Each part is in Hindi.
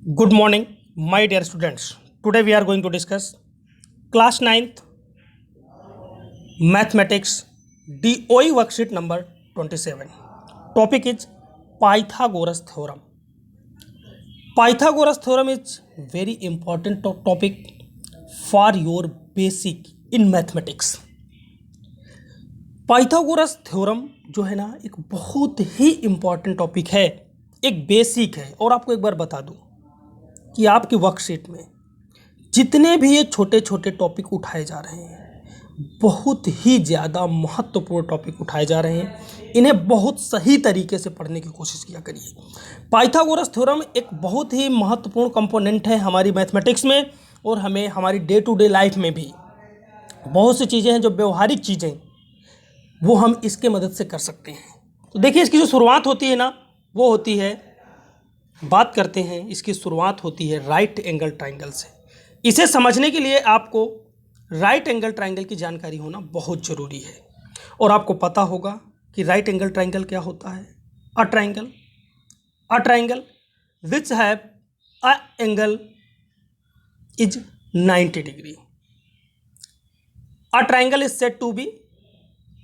Good morning, my dear students. Today we are going to discuss class 9th mathematics DOE worksheet number 27. Topic is Pythagoras theorem. Pythagoras theorem is very important topic for your basic in mathematics. Pythagoras theorem जो है ना एक बहुत ही इम्पॉर्टेंट टॉपिक है, एक बेसिक है। और आपको एक बार बता दूं कि आपकी वर्कशीट में जितने भी ये छोटे छोटे टॉपिक उठाए जा रहे हैं बहुत ही ज़्यादा महत्वपूर्ण टॉपिक उठाए जा रहे हैं। इन्हें बहुत सही तरीके से पढ़ने की कोशिश किया करिए। पाइथागोरस थ्योरम एक बहुत ही महत्वपूर्ण कंपोनेंट है हमारी मैथमेटिक्स में, और हमें हमारी डे टू डे लाइफ में भी बहुत सी चीज़ें हैं जो व्यवहारिक चीज़ें वो हम इसके मदद से कर सकते हैं। तो देखिए इसकी जो शुरुआत होती है ना वो होती है, बात करते हैं इसकी शुरुआत होती है राइट एंगल ट्राइंगल से। इसे समझने के लिए आपको राइट एंगल ट्राइंगल की जानकारी होना बहुत ज़रूरी है। और आपको पता होगा कि राइट एंगल ट्राइंगल क्या होता है। A triangle which have a angle is 90 degree. A triangle is said to be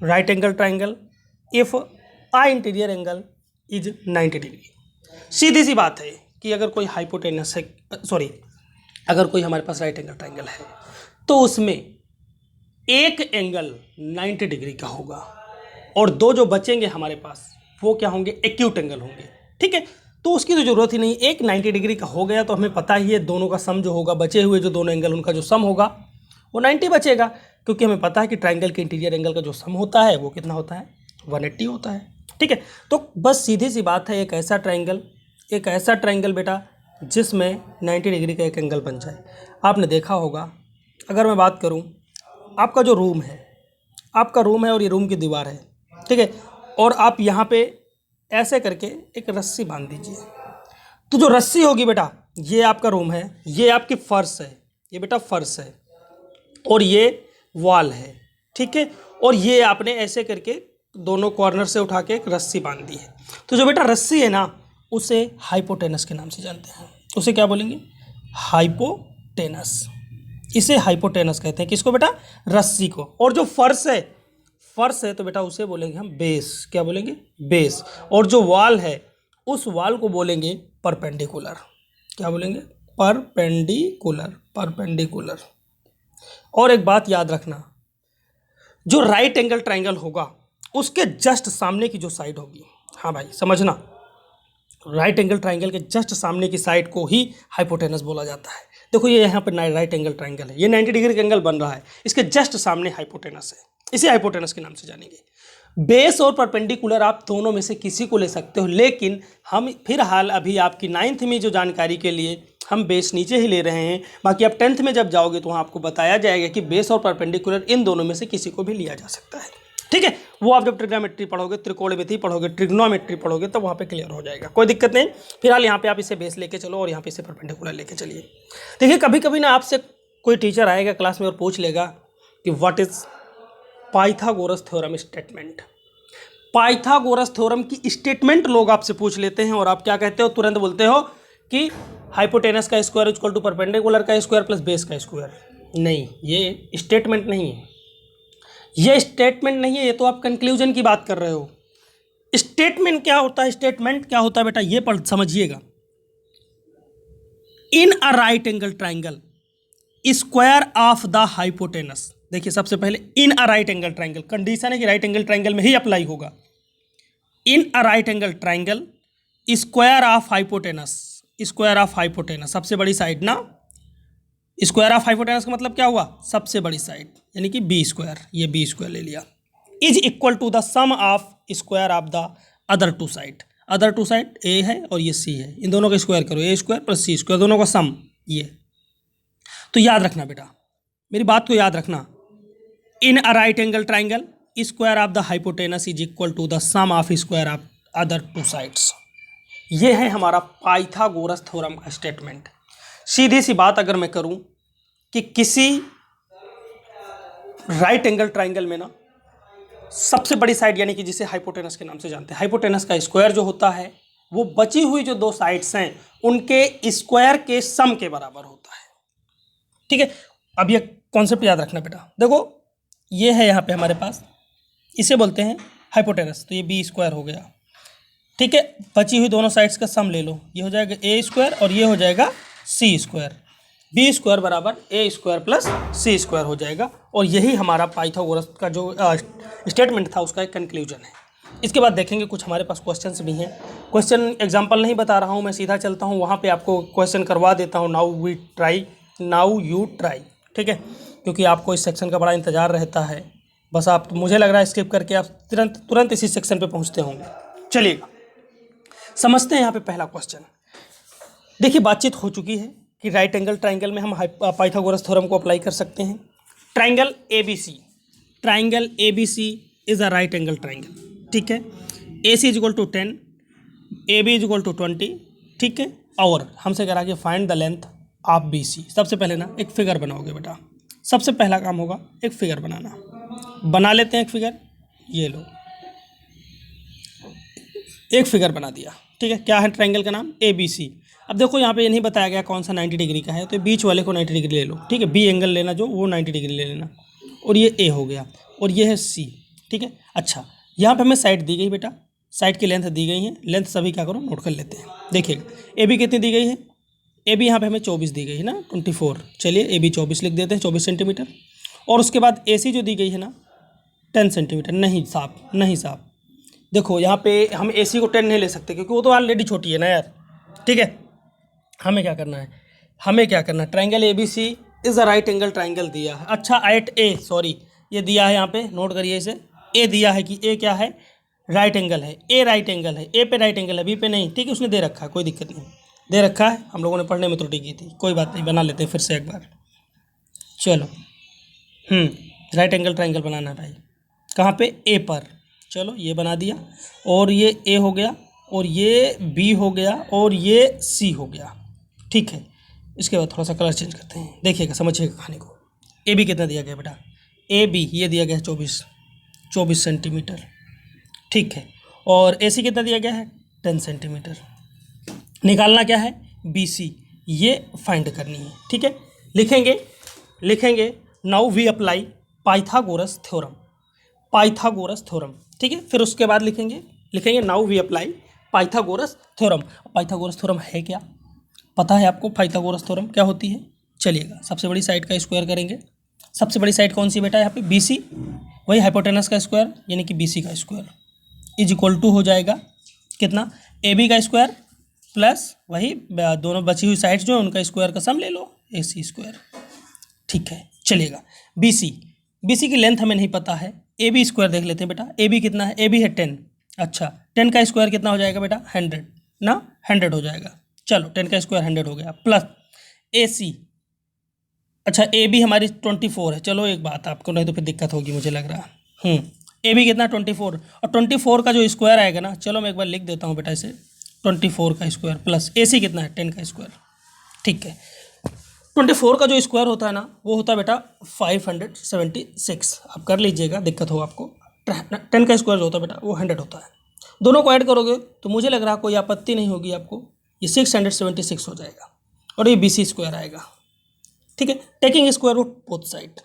right angle triangle if a interior angle is 90 degree. सीधी सी बात है कि अगर कोई हाइपोटेनस है, अगर कोई हमारे पास राइट एंगल ट्राइंगल है तो उसमें एक एंगल 90 डिग्री का होगा और दो जो बचेंगे हमारे पास वो क्या होंगे, एक्यूट एंगल होंगे। ठीक है, तो उसकी तो ज़रूरत ही नहीं। एक 90 डिग्री का हो गया तो हमें पता ही है दोनों का सम जो होगा, बचे हुए जो दोनों एंगल उनका जो सम होगा वो 90 बचेगा, क्योंकि हमें पता है कि ट्राइंगल के इंटीरियर एंगल का जो सम होता है वो कितना होता है, 180 होता है। ठीक है, तो बस सीधी सी बात है, एक ऐसा ट्राइंगल बेटा जिसमें 90 डिग्री का एक एंगल बन जाए। आपने देखा होगा, अगर मैं बात करूं, आपका जो रूम है, और ये रूम की दीवार है। ठीक है, और आप यहाँ पे ऐसे करके एक रस्सी बांध दीजिए, तो जो रस्सी होगी बेटा, ये आपका रूम है, ये आपकी फर्श है, ये बेटा फर्श है, और ये वॉल है। ठीक है, और ये आपने ऐसे करके दोनों कॉर्नर से उठा के एक रस्सी बांध दी है। तो जो बेटा रस्सी है ना उसे हाइपोटेनस के नाम से जानते हैं। उसे क्या बोलेंगे, हाइपोटेनस। इसे हाइपोटेनस कहते हैं, किसको बेटा, रस्सी को। और जो फर्श है तो बेटा उसे बोलेंगे हम बेस। क्या बोलेंगे, बेस। और जो वॉल है उस वॉल को बोलेंगे परपेंडिकुलर। क्या बोलेंगे, परपेंडिकुलर। और एक बात याद रखना, जो राइट एंगल ट्राइंगल होगा उसके जस्ट सामने की जो साइड होगी, हाँ भाई समझना, राइट एंगल ट्राइंगल के जस्ट सामने की साइड को ही हाइपोटेनस बोला जाता है। देखो ये यहाँ पर राइट एंगल ट्राइंगल है, ये 90 डिग्री का एंगल बन रहा है, इसके जस्ट सामने हाइपोटेनस है, इसे हाइपोटेनस के नाम से जानेंगे। बेस और परपेंडिकुलर आप दोनों में से किसी को ले सकते हो, लेकिन हम फिलहाल अभी आपकी 9th में जो जानकारी के लिए हम बेस नीचे ही ले रहे हैं। बाकी आप 10th में जब जाओगे तो वहाँ आपको बताया जाएगा कि बेस और परपेंडिकुलर इन दोनों में से किसी को भी लिया जा सकता है। ठीक है, वो आप जब ट्रिग्नोमेट्री पढ़ोगे, त्रिकोणमिति पढ़ोगे, ट्रिग्नोमेट्री पढ़ोगे तो वहाँ पे क्लियर हो जाएगा, कोई दिक्कत नहीं। फिलहाल यहाँ पे आप इसे बेस लेके चलो और यहाँ पे इसे परपेंडिकुलर लेके चलिए। देखिए कभी कभी ना आपसे कोई टीचर आएगा क्लास में और पूछ लेगा कि what is Pythagoras theorem statement. Pythagoras theorem की स्टेटमेंट लोग आपसे पूछ लेते हैं और आप क्या कहते हो, तुरंत बोलते हो कि हाइपोटेनस का स्क्वायर इक्वल टू परपेंडिकुलर का स्क्वायर प्लस बेस का स्क्वायर। नहीं, ये स्टेटमेंट नहीं है, ये स्टेटमेंट नहीं है, ये तो आप कंक्लूजन की बात कर रहे हो। स्टेटमेंट क्या होता है, स्टेटमेंट क्या होता है बेटा, ये पढ़ समझिएगा। In a right angle triangle square of the hypotenuse. देखिए सबसे पहले in a right angle triangle, condition है कि राइट एंगल ट्राइंगल में ही अप्लाई होगा। In a right angle triangle square of hypotenuse, सबसे बड़ी साइड ना, स्क्वायर ऑफ हाइपोटेनस का मतलब क्या हुआ, सबसे बड़ी साइड, यानी कि बी स्क्वायर, ये बी स्क्वायर ले लिया, is equal to the sum of square of the other two side. Other two side A है और ये सी है, इन दोनों का स्क्वायर करो, ए स्क्वायर प्लस सी स्क्वायर, दोनों का सम ये। तो याद रखना बेटा, मेरी बात को याद रखना, in a right angle triangle square of the hypotenuse is equal to the sum of square of other two sides. ये है हमारा पाइथागोरस थ्योरम का स्टेटमेंट। सीधी सी बात अगर मैं करूं कि किसी राइट एंगल ट्राइंगल में ना सबसे बड़ी साइड, यानी कि जिसे हाइपोटेनस के नाम से जानते हैं, हाइपोटेनस का स्क्वायर जो होता है वो बची हुई जो दो साइड्स हैं उनके स्क्वायर के सम के बराबर होता है। ठीक है, अब ये कॉन्सेप्ट याद रखना बेटा। देखो ये है यहाँ पे हमारे पास, इसे बोलते हैं हाइपोटेनस, तो ये बी स्क्वायर हो गया। ठीक है, बची हुई दोनों साइड्स का सम ले लो, ये हो जाएगा ए स्क्वायर और ये हो जाएगा सी स्क्वायर। बी स्क्वायर बराबर ए स्क्वायर प्लस सी स्क्वायर हो जाएगा, और यही हमारा पाइथागोरस का जो स्टेटमेंट था उसका एक कंक्लूजन है। इसके बाद देखेंगे कुछ हमारे पास क्वेश्चंस भी हैं। क्वेश्चन एग्जांपल नहीं बता रहा हूँ, मैं सीधा चलता हूँ वहाँ पे आपको क्वेश्चन करवा देता हूँ। Now you try. ठीक है, क्योंकि आपको इस सेक्शन का बड़ा इंतजार रहता है, बस आप, मुझे लग रहा है स्किप करके आप तुरंत इसी सेक्शन पे पहुँचते होंगे। चलिएगा समझते हैं यहाँ पे पहला क्वेश्चन। देखिए बातचीत हो चुकी है कि राइट एंगल ट्राइंगल में हम पाइथागोरस थ्योरम को अप्लाई कर सकते हैं। Triangle A B C is a right angle triangle. ठीक है, A C is equal to 10, A B is equal to 20। ठीक है, और हमसे कह रहा है कि find the length of B C. सबसे पहले ना एक फिगर बनाओगे बेटा, सबसे पहला काम होगा एक फिगर बनाना। बना लेते हैं एक फिगर, ये लो एक फिगर बना दिया। ठीक है, क्या है ट्राइंगल का नाम, ए बी सी। अब देखो यहाँ पे ये नहीं बताया गया कौन सा 90 डिग्री का है, तो बीच वाले को 90 डिग्री ले लो। ठीक है, बी एंगल लेना जो, वो 90 डिग्री ले लेना, और ये ए हो गया और ये है सी। ठीक है, अच्छा यहाँ पे हमें साइड दी गई बेटा, साइड की लेंथ दी गई है। लेंथ सभी क्या करो नोट कर लेते हैं। देखिएगा ए बी कितनी दी गई है, ए बी यहाँ पे हमें 24 दी गई है ना, 24। चलिए ए बी 24 लिख देते हैं, 24 सेंटीमीटर। और उसके बाद ए सी जो दी गई है ना 10 सेंटीमीटर। नहीं साहब, देखो यहाँ पे हम ए सी को 10 नहीं ले सकते क्योंकि वो तो ऑलरेडी छोटी है ना यार। ठीक है, हमें क्या करना है, triangle A B C is a right angle triangle दिया है। अच्छा एट ए, सॉरी ये दिया है यहाँ पे, नोट करिए इसे। ए दिया है कि ए क्या है, राइट एंगल है। ए राइट एंगल है, ए पे राइट एंगल है, बी पे नहीं। ठीक है, उसने दे रखा है, कोई दिक्कत नहीं, दे रखा है। हम लोगों ने पढ़ने में त्रुटि की थी, कोई बात नहीं, बना लेते हैं फिर से एक बार। चलो राइट एंगल ट्राइंगल बनाना है भाई, कहाँ पे, ए पर। चलो ये बना दिया, और ये ए हो गया, और ये बी हो गया, और ये सी हो गया। ठीक है, इसके बाद थोड़ा सा कलर चेंज करते हैं, देखिएगा समझिएगा कहानी को। ए बी कितना दिया गया बेटा, ए बी ये दिया गया है 24 सेंटीमीटर। ठीक है, और ए सी कितना दिया गया है 10 सेंटीमीटर। निकालना क्या है, बी सी, ये फाइंड करनी है। ठीक है, लिखेंगे now we apply Pythagoras theorem. ठीक है, फिर उसके बाद लिखेंगे now we apply Pythagoras theorem है क्या, पता है आपको पाइथागोरस थ्योरम क्या होती है? चलिएगा, सबसे बड़ी साइड का स्क्वायर करेंगे। सबसे बड़ी साइड कौन सी बेटा यहाँ पे, बी सी, वही हाइपोटेनस का स्क्वायर यानी कि बी सी का स्क्वायर इज इक्वल टू हो जाएगा कितना, ए बी का स्क्वायर प्लस वही दोनों बची हुई साइड्स जो है उनका स्क्वायर का सम ले लो, ए सी स्क्वायर। ठीक है, चलिएगा बी सी की लेंथ हमें नहीं पता है, ए बी स्क्वायर देख लेते हैं बेटा। ए बी कितना है, ए बी है 10। अच्छा 10 का स्क्वायर कितना हो जाएगा बेटा, 100 ना, 100 हो जाएगा। चलो 10 का स्क्वायर 100 हो गया, प्लस ए सी। अच्छा ए बी हमारी 24 है। चलो एक बात, आपको नहीं तो फिर दिक्कत होगी मुझे लग रहा है। ए बी कितना 24, और 24 का जो स्क्वायर आएगा ना, चलो मैं एक बार लिख देता हूँ बेटा इसे, 24 का स्क्वायर प्लस ए सी कितना है 10 का स्क्वायर। ठीक है, 24 का जो स्क्वायर होता है ना वो होता है बेटा 576। आप कर लीजिएगा, दिक्कत हो आपको। 10 का स्क्वायर जो होता है बेटा वो 100 होता है। दोनों को ऐड करोगे तो मुझे लग रहा है कोई आपत्ति नहीं होगी आपको, ये 676 हो जाएगा, और ये बी सी स्क्वायर आएगा। ठीक है, taking square root both side,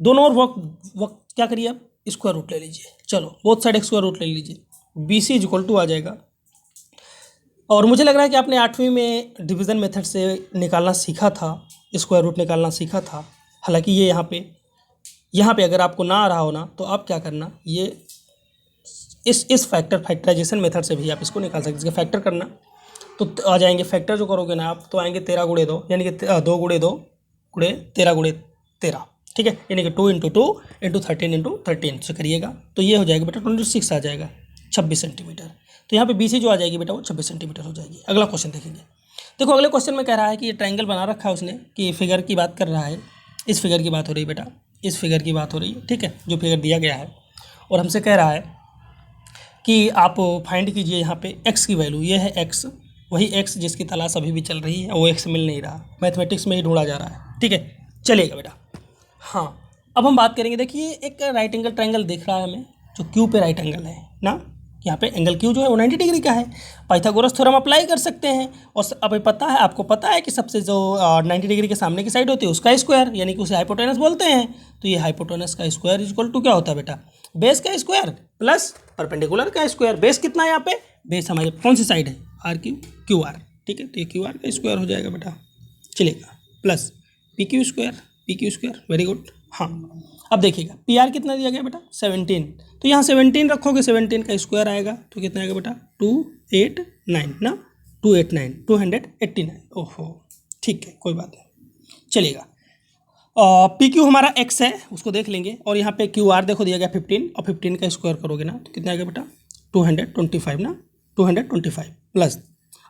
दोनों और वक्त क्या करिए आप, स्क्वायर रूट ले लीजिए। चलो बोथ साइड स्क्वायर रूट ले लीजिए, बी सी इक्वल टू आ जाएगा। और मुझे लग रहा है कि आपने 8वीं में डिवीज़न मेथड से निकालना सीखा था, स्क्वायर रूट निकालना सीखा था। हालांकि ये यहाँ पे अगर आपको ना आ रहा हो ना, तो आप क्या करना, ये इस फैक्टराइजेशन मेथड से भी आप इसको निकाल सकते हैं। इसका फैक्टर करना तो आ जाएंगे, फैक्टर जो करोगे ना आप तो आएंगे 13 गुणे 2, यानी कि 2 गुणे 2 गुणे 13 गुणे 13। ठीक है, यानी कि 2 × 2 × 13 × 13 से करिएगा तो ये हो जाएगा बेटा 26 आ जाएगा, 26 सेंटीमीटर। तो यहाँ पे बी सी जो आ जाएगी बेटा वो 26 सेंटीमीटर हो जाएगी। अगला क्वेश्चन देखेंगे। देखो अगले क्वेश्चन में कह रहा है कि ये ट्रायंगल बना रखा है उसने, कि फिगर की बात कर रहा है, इस फिगर की बात हो रही है बेटा, इस फिगर की बात हो रही है। ठीक है, जो फिगर दिया गया है, और हमसे कह रहा है कि आप फाइंड कीजिए यहाँ पे एक्स की वैल्यू। ये है एक्स, वही एक्स जिसकी तलाश अभी भी चल रही है, वो एक्स मिल नहीं रहा, मैथमेटिक्स में ही ढूंढा जा रहा है। ठीक है, चलिएगा बेटा। हाँ, अब हम बात करेंगे। देखिए एक राइट एंगल ट्रायंगल दिख रहा है हमें, जो क्यू पे राइट एंगल है ना, यहाँ पे एंगल क्यू जो है वो 90 डिग्री का है। पाइथागोरस थ्योरम अप्लाई कर सकते हैं। और अब पता है, आपको पता है कि सबसे जो 90 डिग्री के सामने की साइड होती है उसका स्क्वायर, यानी कि उसे हाइपोटेनस बोलते हैं। तो ये हाइपोटेनस का स्क्वायर इक्वल टू क्या होता है बेटा, बेस का स्क्वायर प्लस परपेंडिकुलर का स्क्वायर। बेस कितना है यहाँ पे, बेस हमारे कौन सी साइड है, आर क्यू आर, ठीक है। तो ये क्यू आर का स्क्वायर हो जाएगा बेटा, चलेगा, plus P Q square, very good. हाँ, अब देखिएगा पी आर कितना दिया गया बेटा 17, तो यहाँ 17 रखोगे, 17 का स्क्वायर आएगा तो कितना आएगा बेटा 289 ना, 289। ओहो, ठीक है, कोई बात नहीं, चलेगा। पी क्यू हमारा एक्स है, उसको देख लेंगे। और यहाँ पे क्यू आर देखो दिया गया 15, और 15 का स्क्वायर करोगे ना तो कितना आएगा बेटा 225 ना, 225 प्लस,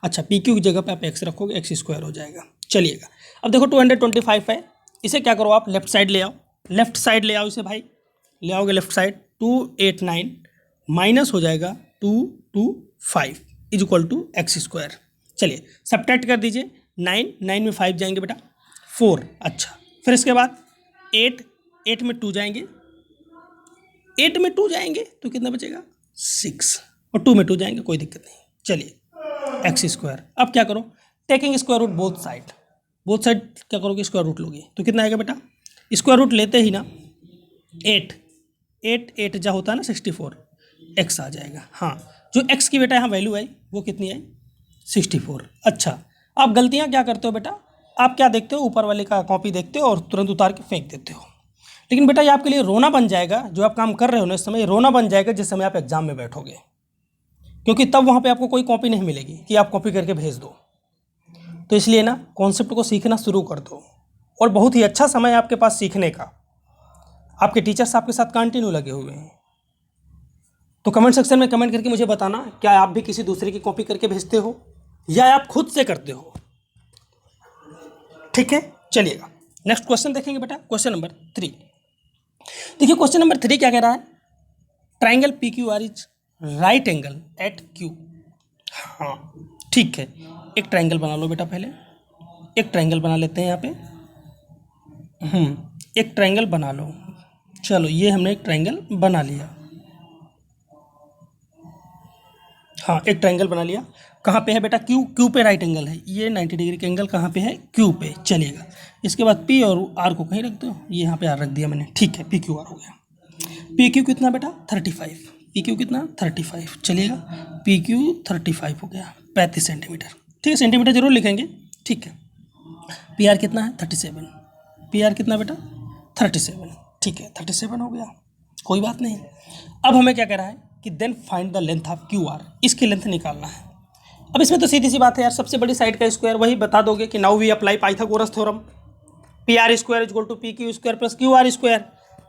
अच्छा पी क्यू की जगह पे आप एक्स रखोगे, एक्स स्क्वायर हो जाएगा। चलिएगा, अब देखो 225 है, इसे क्या करो आप लेफ्ट साइड ले आओ, लेफ्ट साइड ले आओ इसे भाई, ले आओगे लेफ्ट साइड, 289 माइनस हो जाएगा 225 is equal to x square. चलिए सब्ट्रैक्ट कर दीजिए, 9 में 5 जाएंगे बेटा 4, अच्छा फिर इसके बाद 8 में 2 जाएंगे, 8 में 2 जाएंगे तो कितना बचेगा 6, और 2 में 2 जाएंगे, कोई दिक्कत नहीं। चलिए एक्स स्क्वायर, अब क्या करो, taking square root both side क्या करोगे, स्क्वायर रूट लोगे तो कितना आएगा बेटा, स्क्वायर रूट लेते ही ना 8 जा होता है ना 64, एक्स आ जाएगा। हाँ, जो एक्स की बेटा यहाँ वैल्यू आई वो कितनी आई 64। अच्छा, आप गलतियाँ क्या करते हो बेटा, आप क्या देखते हो, ऊपर वाले का कॉपी देखते हो और तुरंत उतार के फेंक देते हो। लेकिन बेटा ये आपके लिए रोना बन जाएगा, जो आप काम कर रहे हो ना इस समय, रोना बन जाएगा जिस समय आप एग्जाम में बैठोगे, क्योंकि तब वहाँ पे आपको कोई कॉपी नहीं मिलेगी कि आप कॉपी करके भेज दो। तो इसलिए ना कॉन्सेप्ट को सीखना शुरू कर दो, और बहुत ही अच्छा समय है आपके पास सीखने का, आपके टीचर्स आपके साथ कंटिन्यू लगे हुए हैं। तो कमेंट सेक्शन में कमेंट करके मुझे बताना, क्या आप भी किसी दूसरे की कॉपी करके भेजते हो या आप खुद से करते हो, ठीक है। चलिएगा नेक्स्ट क्वेश्चन देखेंगे बेटा, क्वेश्चन नंबर 3। देखिए क्वेश्चन नंबर 3 क्या कह रहा है, triangle P Q R is right angle at Q. हाँ ठीक है, एक ट्राइंगल बना लो बेटा, पहले एक ट्राइंगल बना लेते हैं यहाँ पे, एक ट्राइंगल बना लो। चलो ये हमने एक ट्राइंगल बना लिया, हाँ एक ट्राइंगल बना लिया। कहाँ पे है बेटा, क्यू पे राइट एंगल है, ये 90 डिग्री का एंगल कहाँ पे है, क्यू पे। चलिएगा, इसके बाद पी और आर को कहीं रख दो, ये यहाँ पे आर रख दिया मैंने, ठीक है, पी क्यू आर हो गया। पी क्यू कितना बेटा 35, पी क्यू कितना 35, चलिएगा पी क्यू 35 हो गया, 35 सेंटीमीटर, ठीक है, सेंटीमीटर जरूर लिखेंगे, ठीक है। पी आर कितना है 37, पी आर कितना बेटा 37, ठीक है 37 हो गया, कोई बात नहीं। अब हमें क्या कह रहा है कि then find the length of Q R, इसकी लेंथ निकालना है। अब इसमें तो सीधी सी बात है यार, सबसे बड़ी साइड का स्क्वायर वही बता दोगे कि now we apply Pythagoras theorem, P R square is equal to P Q square plus Q R square.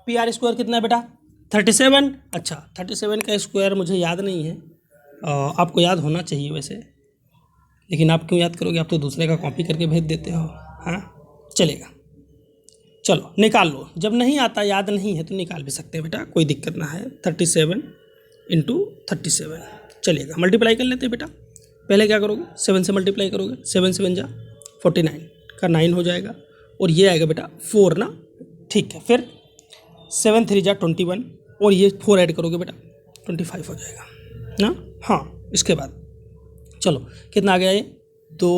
P R square कितना है बेटा 37, अच्छा 37 का स्क्वायर मुझे याद नहीं है, आपको याद होना चाहिए वैसे, लेकिन आप क्यों याद करोगे, आप तो दूसरे का कॉपी करके भेज देते हो। हाँ चलेगा, चलो निकाल लो, जब नहीं आता याद नहीं है तो निकाल भी सकते हैं बेटा, कोई दिक्कत ना है। 37 इंटू 37, चलिएगा मल्टीप्लाई कर लेते हैं बेटा। पहले क्या करोगे 7 से मल्टीप्लाई करोगे, 7 7 जा 49 का 9 हो जाएगा, और ये आएगा बेटा 4 ना, ठीक है। फिर 7 3 जा 21, और ये 4 ऐड करोगे बेटा 25 हो जाएगा ना। हाँ इसके बाद चलो कितना आ गया ये 2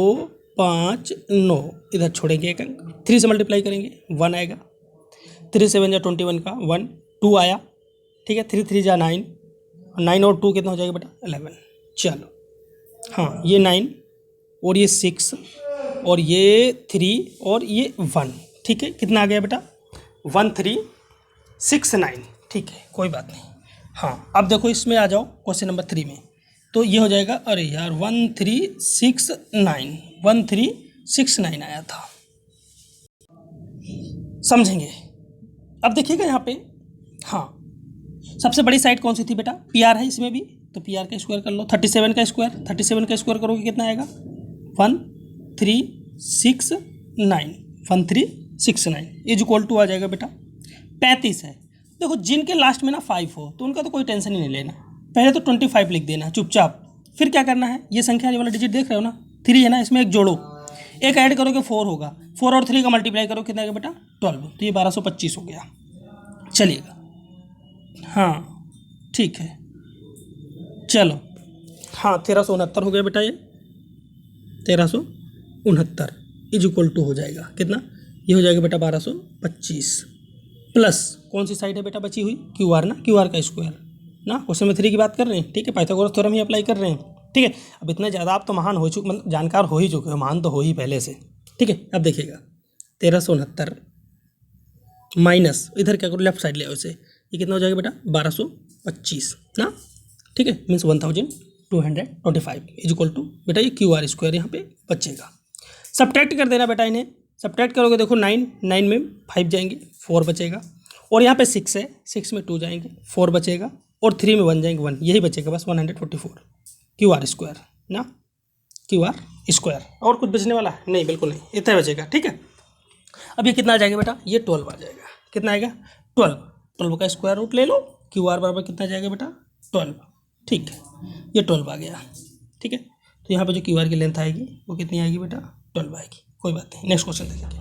5 9, इधर छोड़ेंगे एक अंक, 3 से मल्टीप्लाई करेंगे 1 आएगा, 3 7 जा 21 का 1 2 आया, ठीक है। 3 3 जा 9, 9 और 2 कितना हो जाएगा बेटा 11। चलो हाँ ये 9 और ये 6 और ये 3 और ये 1, ठीक है, कितना आ गया बेटा 1 3 6 9, ठीक है, कोई बात नहीं। हाँ अब देखो इसमें आ जाओ क्वेश्चन नंबर 3 में, तो ये हो जाएगा, अरे यार 1 3 6 9, 1 3 6 9 आया था, समझेंगे। अब देखिएगा यहाँ पे, हाँ सबसे बड़ी साइड कौन सी थी बेटा, पी आर है इसमें भी, तो पी आर का स्क्वायर कर लो, 37 का स्क्वायर करोगे कितना आएगा 1 3 6 9, 1 3 6 9 इज इक्वल टू आ जाएगा बेटा 35 है। देखो जिनके लास्ट में ना 5 हो तो उनका तो कोई टेंशन ही नहीं लेना, पहले तो 25 लिख देना चुपचाप। फिर क्या करना है, ये संख्या वाला डिजिट देख रहे हो ना 3 है ना, इसमें एक जोड़ो, एक ऐड करोगे 4 होगा, 4 और 3 का मल्टीप्लाई करो कितना आएगा बेटा 12, तो ये 1225 हो गया। चलिएगा हाँ ठीक है, चलो हाँ 1369 हो गया बेटा, ये 1369 इज इक्वल टू हो जाएगा कितना, ये हो जाएगा बेटा 1225 प्लस कौन सी साइड है बेटा बची हुई, क्यू आर ना, क्यू आर का स्क्वायर ना, क्वेश्चन में 3 की बात कर रहे हैं, ठीक है, पाइथागोरस थ्योरम ही अप्लाई कर रहे हैं, ठीक है। अब इतना ज़्यादा आप तो महान हो चुके, मतलब जानकार हो ही चुके हो, महान तो हो ही पहले से, ठीक है। अब देखिएगा 1369 माइनस इधर क्या करो, लेफ्ट साइड ले आओ इसे, ये कितना हो जाएगा बेटा 1225 ना, ठीक है, मीन्स 1225 इज इक्वल टू बेटा ये क्यू आर स्क्वायर यहाँ पे बचेगा। सब्ट्रैक्ट कर देना बेटा इन्हें, सब्ट्रैक्ट करोगे देखो 9 में 5 जाएंगे 4 बचेगा, और यहाँ पे 6 है, 6 में 2 जाएंगे 4 बचेगा, और 3 में 1 जाएंगे 1, यही बचेगा बस 144 क्यू आर स्क्वायर ना, क्यू आर स्क्वायर। और कुछ बचने वाला है नहीं, बिल्कुल नहीं, इतना बचेगा, ठीक है। अब ये कितना आ जाएगा बेटा, ये 12 आ जाएगा, कितना आएगा 12 का स्क्वायर रूट ले लो, क्यू आर बराबर कितना जाएगा बेटा 12, ठीक है, ये 12 आ गया, ठीक है। तो यहाँ पे जो क्यू आर की लेंथ आएगी वो कितनी आएगी बेटा 12 आएगी, कोई बात नहीं। नेक्स्ट क्वेश्चन देखेंगे।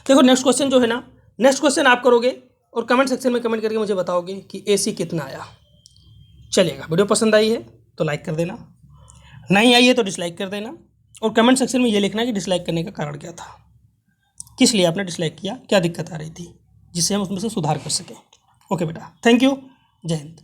देखो नेक्स्ट क्वेश्चन जो है ना, नेक्स्ट क्वेश्चन आप करोगे और कमेंट सेक्शन में कमेंट करके मुझे बताओगे कि AC कितना आया। चलिएगा, वीडियो पसंद आई है तो लाइक कर देना, नहीं आई है तो डिसलाइक कर देना, और कमेंट सेक्शन में ये लिखना कि डिसलाइक करने का कारण क्या था, किस लिए आपने डिसलाइक किया, क्या दिक्कत आ रही थी, जिससे हम उसमें से सुधार कर सकें। ओके बेटा, थैंक यू, जय हिंद।